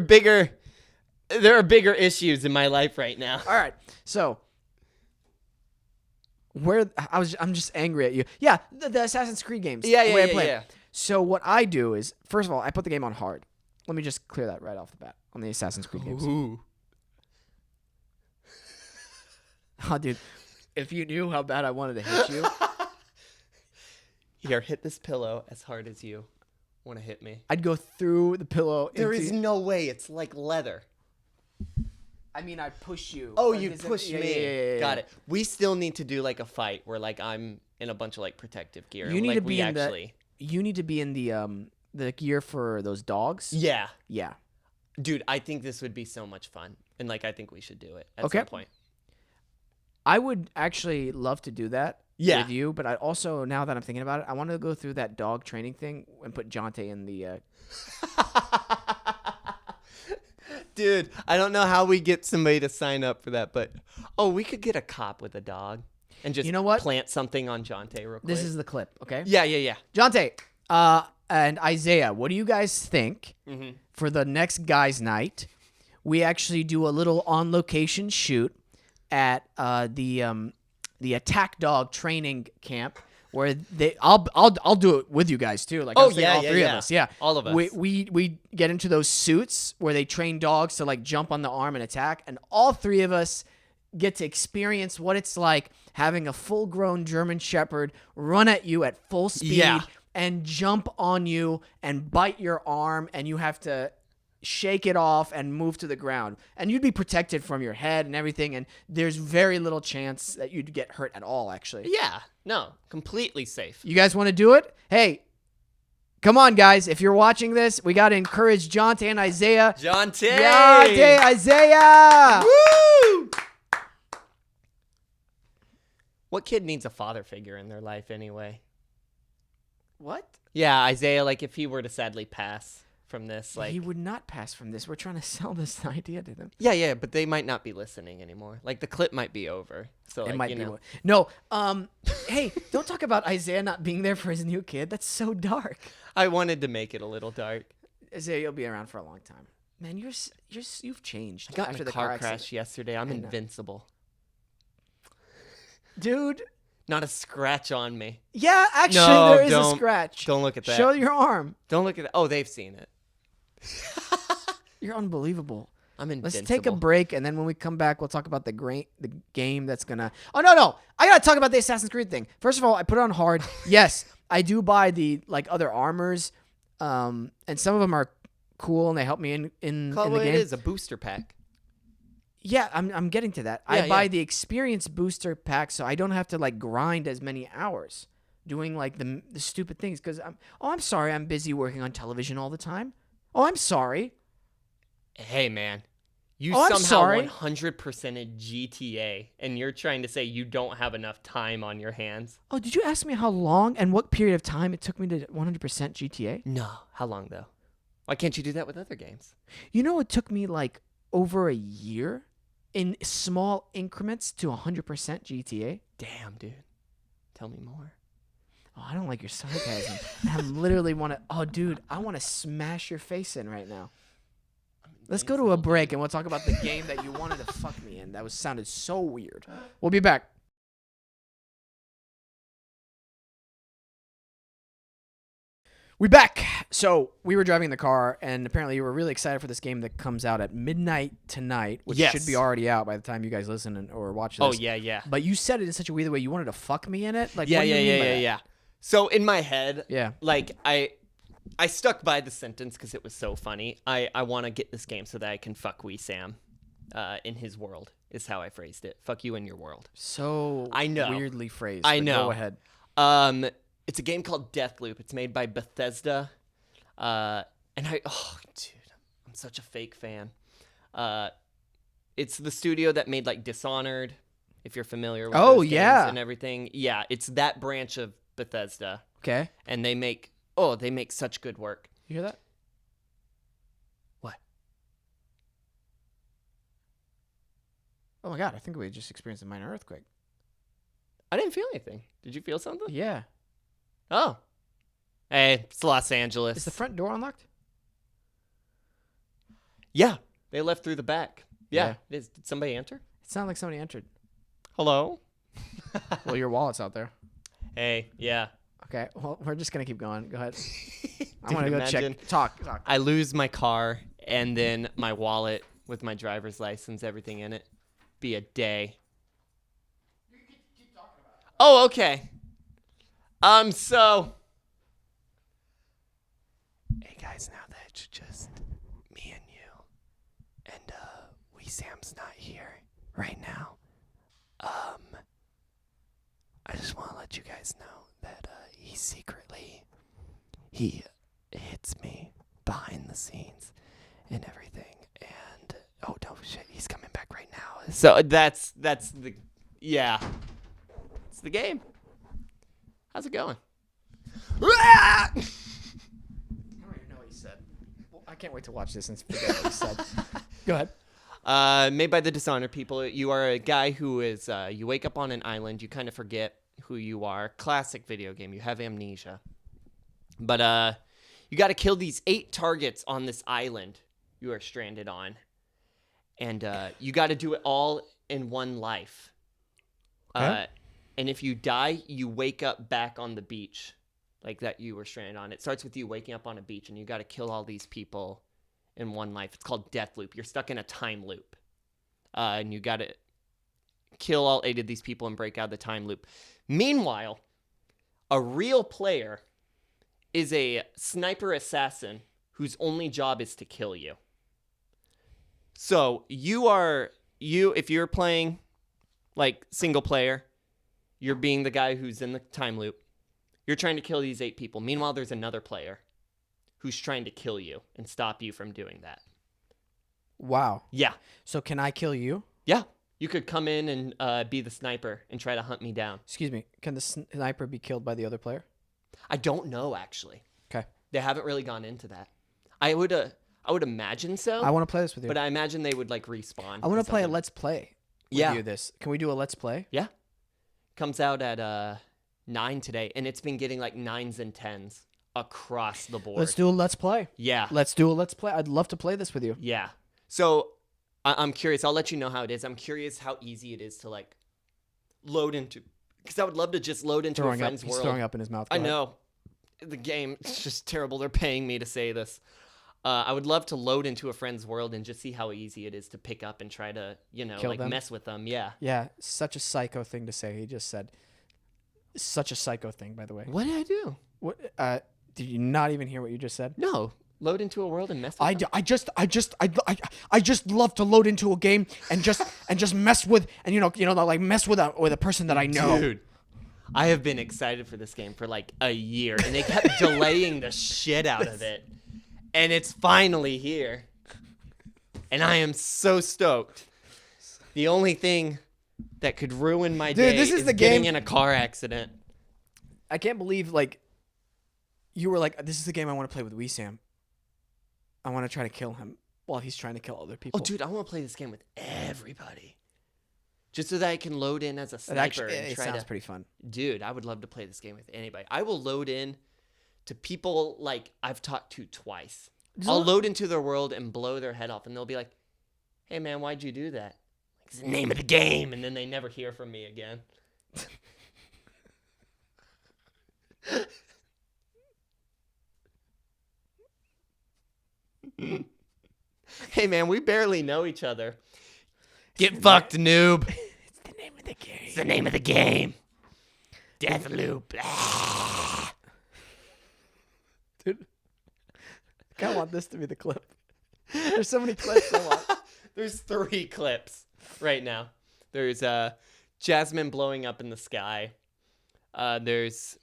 bigger issues in my life right now. All right. So I'm just angry at you. Yeah, the Assassin's Creed games. Yeah, the way I yeah, play it. yeah. So what I do is, first of all, I put the game on hard. Let me just clear that right off the bat on the Assassin's Creed games. Ooh. Oh, dude, if you knew how bad I wanted to hit you, Here, hit this pillow as hard as you want to hit me. I'd go through the pillow. There is no way. It's like leather. I mean, I push you. Oh, Like, you is it- push yeah, me. yeah, yeah, yeah. Got it. We still need to do like a fight where like I'm in a bunch of like protective gear. You need like, to be we in actually. You need to be in the gear for those dogs. Yeah. Yeah. Dude, I think this would be so much fun. And like I think we should do it at Okay. some point. I would actually love to do that Yeah. with you, but I also, now that I'm thinking about it, I want to go through that dog training thing and put Jonte in the. Dude, I don't know how we get somebody to sign up for that, but we could get a cop with a dog and just You know what? plant something on Jonte real quick. This is the clip, okay? Yeah. Jonte, and Isaiah, what do you guys think Mm-hmm. for the next guys' night? We actually do a little on-location shoot at the Attack Dog training camp where I'll do it with you guys too. Like I was thinking all three of us, yeah, all of us. We get into those suits where they train dogs to like jump on the arm and attack, and all three of us get to experience what it's like having a full-grown German Shepherd run at you at full speed. Yeah. And jump on you and bite your arm, and you have to shake it off and move to the ground. And you'd be protected from your head and everything, and there's very little chance that you'd get hurt at all, actually. Yeah. No, completely safe. You guys want to do it? Hey, come on, guys. If you're watching this, we got to encourage Jonte and Isaiah. Jonte! Jonte, Isaiah! Woo! What kid needs a father figure in their life anyway? What? Yeah, Isaiah, like if he were to sadly pass from this, like He would not pass from this. We're trying to sell this idea to them. yeah, but they might not be listening anymore. Like the clip might be over. So like, It might you be. know. No. Hey, don't talk about Isaiah not being there for his new kid. That's so dark. I wanted to make it a little dark. Isaiah, you'll be around for a long time. Man, you've changed I got after in a the car accident. crash yesterday. I'm I know. invincible. Dude. Not a scratch on me. Yeah, actually, No, there is a don't- scratch. Don't look at that. Show your arm. Don't look at that. Oh, they've seen it. You're unbelievable. I'm invincible. Let's take a break, and then when we come back, we'll talk about the game that's gonna. Oh no! I gotta talk about the Assassin's Creed thing. First of all, I put it on hard. Yes, I do buy the like other armors, and some of them are cool and they help me in Call it the what game. it is, a booster pack. Yeah, I'm getting to that. Yeah, I buy yeah. the experience booster pack so I don't have to like grind as many hours doing like the stupid things because I'm sorry, I'm busy working on television all the time. Oh, I'm sorry. Hey, man. You Oh, I'm somehow sorry. 100%ed GTA, and you're trying to say you don't have enough time on your hands. Oh, did you ask me how long and what period of time it took me to 100% GTA? No. How long, though? Why can't you do that with other games? You know, it took me like over a year in small increments to 100% GTA. Damn, dude. Tell me more. Oh, I don't like your sarcasm. I literally want to. Oh, dude, I want to smash your face in right now. Let's go to a break and we'll talk about the game that you wanted to fuck me in. That sounded so weird. We'll be back. We back. So we were driving in the car, and apparently you were really excited for this game that comes out at midnight tonight, which Yes. should be already out by the time you guys listen or watch this. Oh, yeah. But you said it in such a weird way. You wanted to fuck me in it? Like, Yeah, what do you mean by that? yeah. So in my head, Yeah. like I stuck by the sentence because it was so funny. I want to get this game so that I can fuck Wesam in his world is how I phrased it. Fuck you in your world. So I know. weirdly phrased. I but know. Go ahead. It's a game called Deathloop. It's made by Bethesda. And dude, I'm such a fake fan. It's the studio that made like Dishonored, if you're familiar with those games and everything. Yeah, it's that branch of Bethesda. Okay. And they make such good work. You hear that? What? Oh my God, I think we just experienced a minor earthquake. I didn't feel anything. Did you feel something? Yeah. Oh. Hey, it's Los Angeles. Is the front door unlocked? Yeah, they left through the back. Yeah. Yeah. Did somebody enter? It sounded like somebody entered. Hello? Well, your wallet's out there. Hey, yeah. Okay, well, we're just going to keep going. Go ahead. I Dude, want to go imagine check. Talk. I lose my car and then my wallet with my driver's license, everything in it. Be a day. Oh, okay. So. Hey guys, now that it's just me and you, and Wesam's not here right now. I just want to let you guys know that he hits me behind the scenes and everything. And oh no, shit, he's coming back right now. So that's the it's the game. How's it going? I don't even know what he said. Well, I can't wait to watch this and forget what he said. Go ahead. Made by the Dishonored people. You are a guy who is, you wake up on an island, you kind of forget who you are. Classic video game. You have amnesia. But you got to kill these 8 targets on this island you are stranded on. And you got to do it all in one life. Okay. And if you die, you wake up back on the beach like that you were stranded on. It starts with you waking up on a beach, and you got to kill all these people in one life. It's called Deathloop. You're stuck in a time loop. And you got to kill all 8 of these people and break out of the time loop. Meanwhile, a real player is a sniper assassin whose only job is to kill you. So if you're playing like single player, you're being the guy who's in the time loop. You're trying to kill these 8 people. Meanwhile, there's another player who's trying to kill you and stop you from doing that. Wow. Yeah. So can I kill you? Yeah. You could come in and be the sniper and try to hunt me down. Excuse me. Can the sniper be killed by the other player? I don't know, actually. Okay. They haven't really gone into that. I would imagine so. I want to play this with you. But I imagine they would like respawn. I want or to play a something. let's play with Yeah. you this. Can we do a let's play? Yeah. Comes out at 9 today, and it's been getting like 9s and 10s across the board. Let's do a let's play. Yeah. Let's do a let's play. I'd love to play this with you. Yeah. So I'm curious. I'll let you know how it is. I'm curious how easy it is to like load into, because I would love to just load into a friend's He's world. throwing up in his mouth. Go I ahead. know. The game is just terrible. They're paying me to say this. I would love to load into a friend's world and just see how easy it is to pick up and try to, Kill like them? mess with them. Yeah. Yeah, such a psycho thing to say. He just said, such a psycho thing, by the way. What did I do? What? Did you not even hear what you just said? No. Load into a world and mess with them. I just love to load into a game and just mess with like mess with a person that I know. Dude, I have been excited for this game for like a year, and they kept delaying the shit out of it, and it's finally here, and I am so stoked. The only thing that could ruin my day this is the getting game- in a car accident. I can't believe like you were like, this is the game I want to play with Wesam. I want to try to kill him while he's trying to kill other people. Oh, dude, I want to play this game with everybody, just so that I can load in as a It sniper actually and it try sounds to. pretty fun. Dude, I would love to play this game with anybody. I will load in to people like I've talked to twice. I'll load into their world and blow their head off, and they'll be like, "Hey, man, why'd you do that?" It's the name of the game, and then they never hear from me again. Hey, man, we barely know each other. Get fucked, noob. It's the name of the game. It's the name of the game. Death loop. Dude, I kind of want this to be the clip. There's so many clips I want. There's 3 clips right now. There's Jasmine blowing up in the sky. There's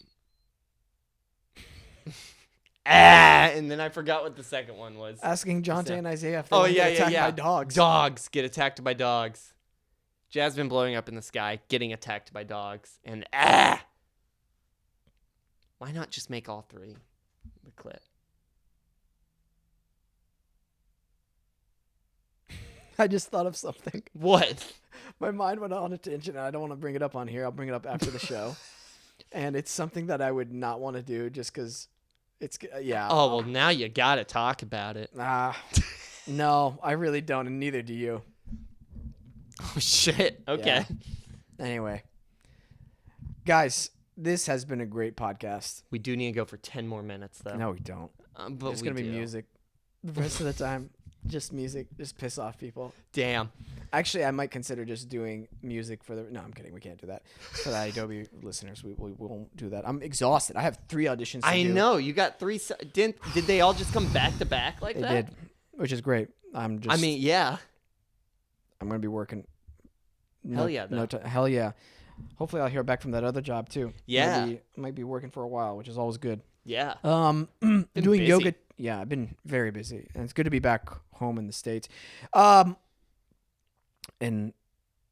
and then I forgot what the second one was. Asking Jonte and Isaiah if they get attacked by dogs. Dogs get attacked by dogs. Jasmine blowing up in the sky, getting attacked by dogs, and why not just make all 3 the clip? I just thought of something. What? My mind went on a tangent, and I don't want to bring it up on here. I'll bring it up after the show. And it's something that I would not want to do just because it's, yeah. Oh, well, now you got to talk about it. No, I really don't, and neither do you. Oh, shit. Okay. Yeah. Anyway. Guys, this has been a great podcast. We do need to go for 10 more minutes, though. No, we don't. But There's going to be music. The rest of the time, just music. Just piss off people. Damn. Actually, I might consider just doing music for the... No, I'm kidding. We can't do that. For the Adobe listeners, we won't do that. I'm exhausted. I have 3 auditions to do. I know. You got 3... Did they all just come back to back like that? They did, which is great. Yeah. I'm going to be working. Hell yeah, though. Hell yeah. Hopefully, I'll hear back from that other job, too. Yeah. I might be working for a while, which is always good. Yeah. Doing busy. yoga. Yeah, I've been very busy, and it's good to be back home in the States. In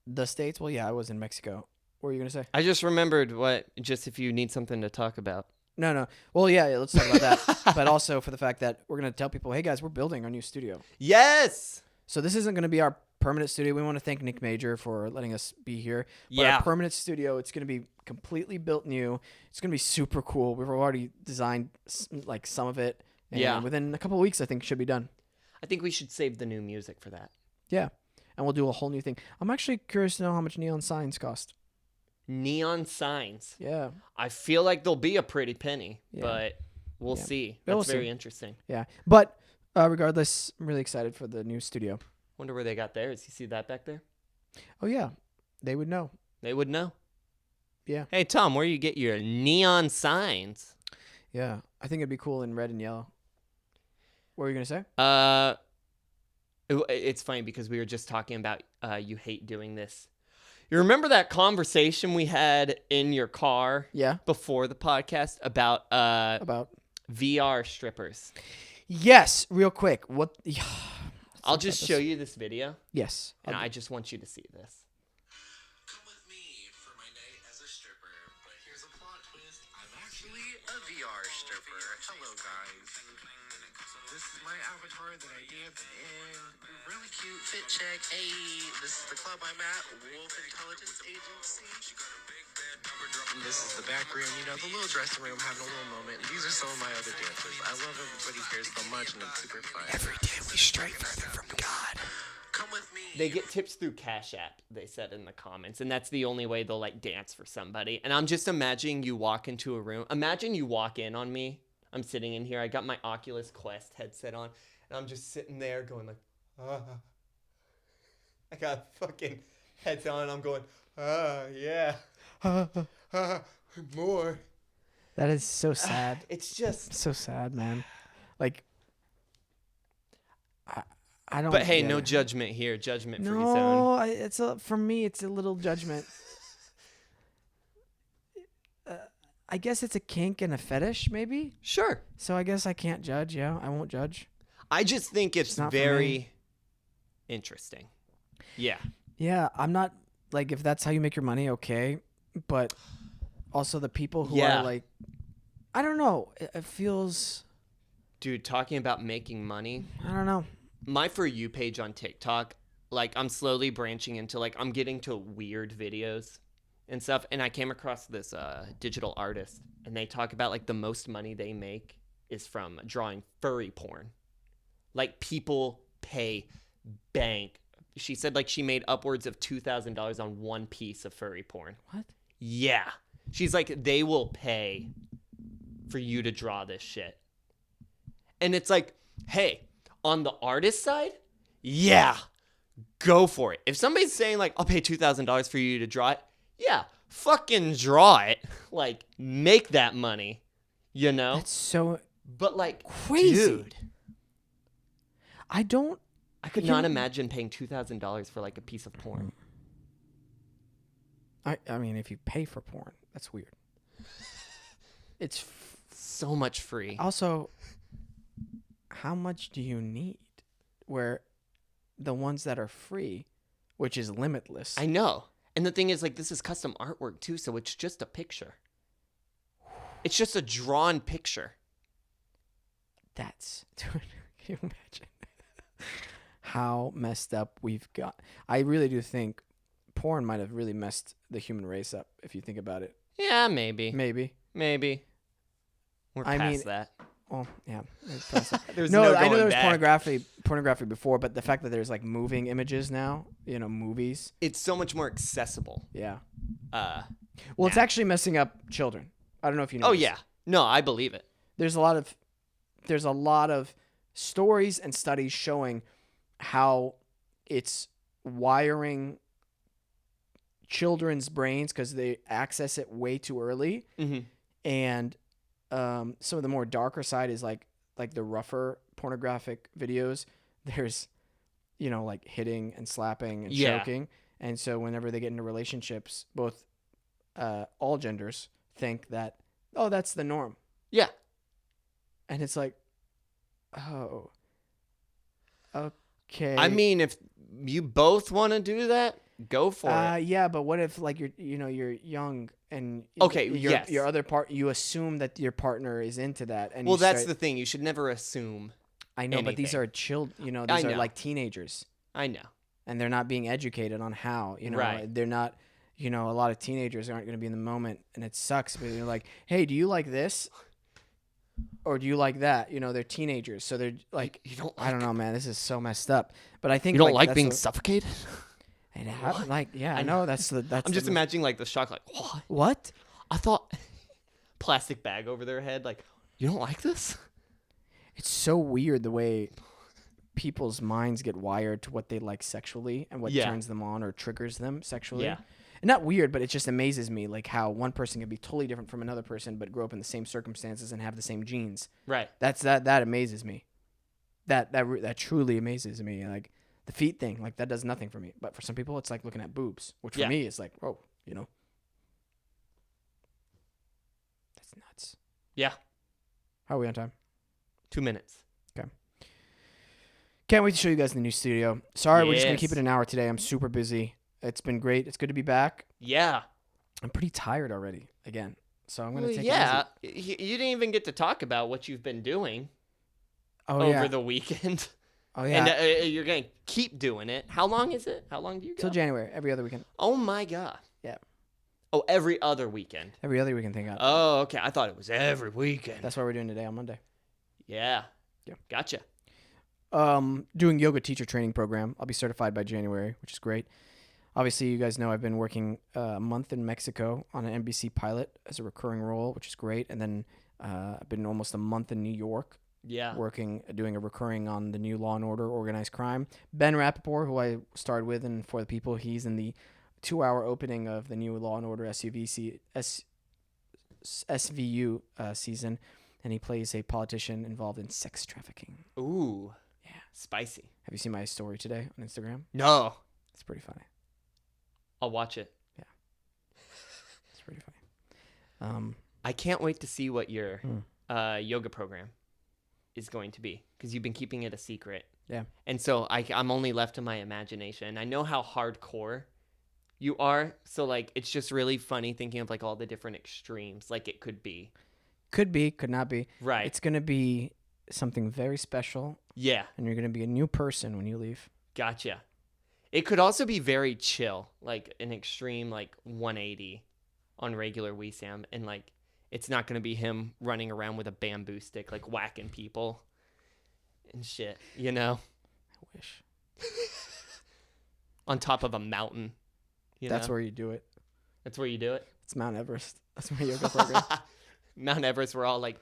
the States? Well, yeah, I was in Mexico. What were you going to say? I just remembered just if you need something to talk about. No. Well, yeah, let's talk about that. But also for the fact that we're going to tell people, hey, guys, we're building our new studio. Yes! So this isn't going to be our permanent studio. We want to thank Nick Major for letting us be here. But Yeah. our permanent studio, it's going to be completely built new. It's going to be super cool. We've already designed like some of it. And Yeah. within a couple of weeks, I think it should be done. I think we should save the new music for that. Yeah. And we'll do a whole new thing. I'm actually curious to know how much neon signs cost. Neon signs. Yeah. I feel like they'll be a pretty penny, Yeah. but we'll Yeah. see. We'll That's very see. interesting. Yeah. But regardless, I'm really excited for the new studio. Wonder where they got theirs. You see that back there? Oh, yeah. They would know. They would know. Yeah. Hey, Tom, where you get your neon signs? Yeah. I think it'd be cool in red and yellow. What were you going to say? It's funny because we were just talking about you hate doing this. You remember that conversation we had in your car Yeah. before the podcast about About? VR strippers? Yes. Real quick. What? I'll just show you this video, Yes. and I just want you to see this. Come with me for my night as a stripper, but here's a plot twist. I'm actually a VR stripper. Hello, guys. This is my avatar that I dance in. Really cute fit check. Hey, this is the club I'm at, Wolf Intelligence Agency. This is the back room, the little dressing room, having a little moment. These are some of my other dancers. I love everybody here so much, and it's super fun. Every day we stray further from God. Come with me. They get tips through Cash App, they said in the comments, and that's the only way they'll like dance for somebody. And I'm just imagining you walk into a room. Imagine you walk in on me. I'm sitting in here. I got my Oculus Quest headset on, and I'm just sitting there going like, I got fucking headset on, and I'm going, yeah, more. That is so sad. It's just. So sad, man. Like, I don't. But hey, get no it. judgment here. Judgment free zone. No, for me, it's a little judgment. I guess it's a kink and a fetish, maybe. Sure. So I guess I can't judge. Yeah, I won't judge. I just think it's not for very me. interesting. Yeah. Yeah, I'm not like if that's how you make your money, okay. But also the people who Yeah. are like, I don't know. It feels. Dude, talking about making money. I don't know. My For You page on TikTok, like I'm slowly branching into like I'm getting to weird videos and stuff. And I came across this digital artist, and they talk about like the most money they make is from drawing furry porn. Like people pay bank. She said like she made upwards of $2,000 on one piece of furry porn. What? Yeah. She's like, they will pay for you to draw this shit. And it's like, hey, on the artist side, yeah, go for it. If somebody's saying like, I'll pay $2,000 for you to draw it, yeah, fucking draw it. Like, make that money, you know? That's so But like, crazy. dude, I don't. I could not imagine paying $2,000 for like a piece of porn. I mean, if you pay for porn, that's weird. It's So much free. also, how much do you need? Where the ones that are free, which is limitless. I know. And the thing is, like, this is custom artwork too, so it's just a picture. It's just a drawn picture. That's, dude, can you imagine how messed up we've got? I really do think porn might have really messed the human race up, if you think about it. Yeah, maybe. Maybe. We're I past mean, that. Well, yeah. There's No, no I know going there was back. pornography before, but the fact that there's like moving images now, movies. It's so much more accessible. Yeah. Uh, Well, it's actually messing up children. I don't know if you know. oh this. yeah. No, I believe it. There's a lot of stories and studies showing how it's wiring children's brains because they access it way too early, Mm-hmm. and some of the more darker side is like the rougher pornographic videos. There's like hitting and slapping and Yeah. choking, and so whenever they get into relationships, both all genders think that, oh, that's the norm. Yeah. And it's like, oh, okay. I mean, if you both want to do that, go for it. Yeah, but what if like you're young and Okay, your yes. your other part, you assume that your partner is into that, and Well, you that's start, the thing. You should never assume. I know, but these anything. are these I are know. like teenagers, I know. and they're not being educated on how, Right. they're not, a lot of teenagers aren't going to be in the moment, and it sucks. But you're like, hey, do you like this, or do you like that? They're teenagers, so they're like, You don't. I don't know, man. This is so messed up. But I think You don't like that's being a- suffocated. and like, yeah, I know that's I'm just imagining like the shock, like what? what. I thought plastic bag over their head, like you don't like this. It's so weird the way people's minds get wired to what they like sexually and what Yeah. turns them on or triggers them sexually. Yeah. And not weird, but it just amazes me like how one person can be totally different from another person but grow up in the same circumstances and have the same genes. Right. That amazes me. That truly amazes me. Like the feet thing, like that does nothing for me. But for some people it's like looking at boobs, which for Yeah. me is like, oh, That's nuts. Yeah. How are we on time? 2 minutes. Can't wait to show you guys the new studio. Sorry, we're just going to keep Yes. it an hour today. I'm super busy. It's been great. It's good to be back. Yeah. I'm pretty tired already again. So I'm going to Well, take yeah. it easy. You didn't even get to talk about what you've been doing Oh, over yeah. the weekend. Oh, yeah. And you're going to keep doing it. How long is it? How long do you go? Till January, every other weekend. Oh, my God. Yeah. Oh, every other weekend. Every other weekend, thank God. Oh, okay. I thought it was every weekend. That's what we're doing today on Monday. Yeah. Yeah. Gotcha. Doing yoga teacher training program. I'll be certified by January, which is great. Obviously, you guys know I've been working a month in Mexico on an NBC pilot as a recurring role, which is great. And then I've been almost a month in New York Yeah. doing a recurring on the new Law and Order Organized Crime. Ben Rappaport, who I starred with and For the People, he's in the 2-hour opening of the new Law and Order SVU season, and he plays a politician involved in sex trafficking. Ooh. Yeah. Spicy. Have you seen my story today on Instagram? No. It's pretty funny. I'll watch it. It's pretty funny. I can't wait to see what your Hmm. yoga program is going to be because you've been keeping it a secret. Yeah. And so I'm only left to my imagination. I know how hardcore you are. So, like, it's just really funny thinking of, like, all the different extremes, like it could be. Could be, could not be. Right. It's going to be something very special, Yeah. and you're going to be a new person when you leave. Gotcha. It could also be very chill, like an extreme, like 180 on regular Wesam. And, like, it's not going to be him running around with a bamboo stick, like whacking people and shit, you know, I wish. on top of a mountain. That's where you do it. That's where you do it. It's Mount Everest. That's my yoga program. Mount Everest, we're all like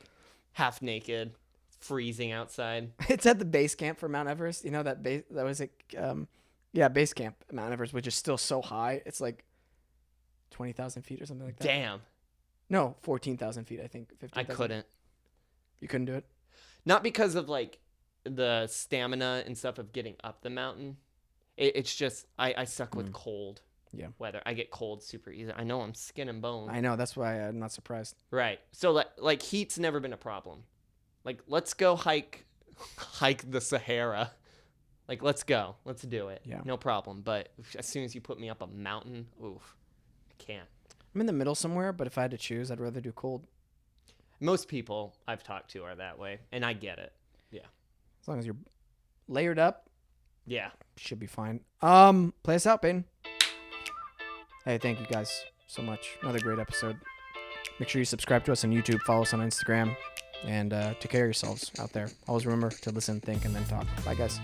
half naked. It's freezing outside. It's at the base camp for Mount Everest. You know that base that was it. Base camp at Mount Everest, which is still so high. It's like 20,000 feet or something like that. Damn. No, 14,000 feet. I think. 15,000. I couldn't. You couldn't do it. Not because of like the stamina and stuff of getting up the mountain. It's just I suck with cold weather. I get cold super easy. I know I'm skin and bone. I know. That's why I'm not surprised. Right. So like heat's never been a problem. Like let's go hike the Sahara. Like let's go. Let's do it. Yeah. No problem. But as soon as you put me up a mountain, oof, I can't. I'm in the middle somewhere, but if I had to choose, I'd rather do cold. Most people I've talked to are that way, and I get it. Yeah. As long as you're layered up, Yeah. should be fine. Play us out, Peyton. Hey, thank you guys so much. Another great episode. Make sure you subscribe to us on YouTube, follow us on Instagram, and take care of yourselves out there. Always remember to listen, think, and then talk. Bye, guys.